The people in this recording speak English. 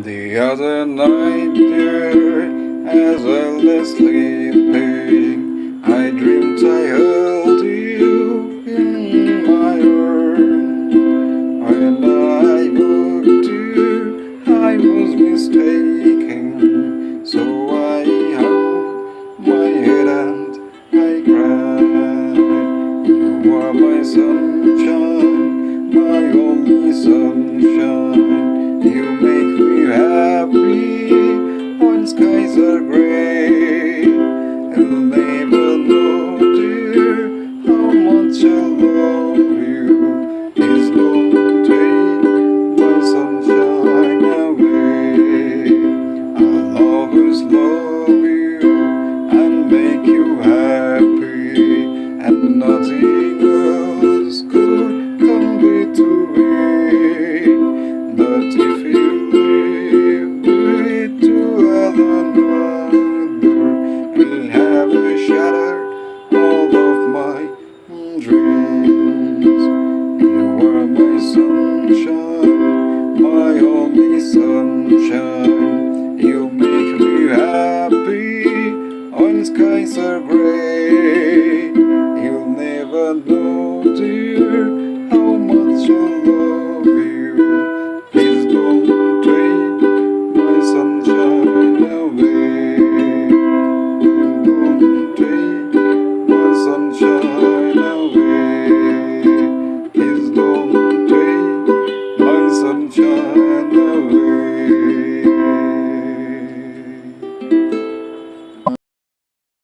The other night, dear, as I lay sleeping, I dreamed I held you in my arms. When I woke to, I was mistaken, so I hung my head and I cried. You are my sunshine, my only sunshine. You make me happy when skies are gray. You'll never know, dear, how much I love you. Please don't take my sunshine away. I'll always love you and make you happy, and nothing else could come between. But if you leave it to another, will have a shatter all of my dreams. You are my sunshine, my only sunshine. You make me happy when skies are gray. You'll never know, dear, how much I love you.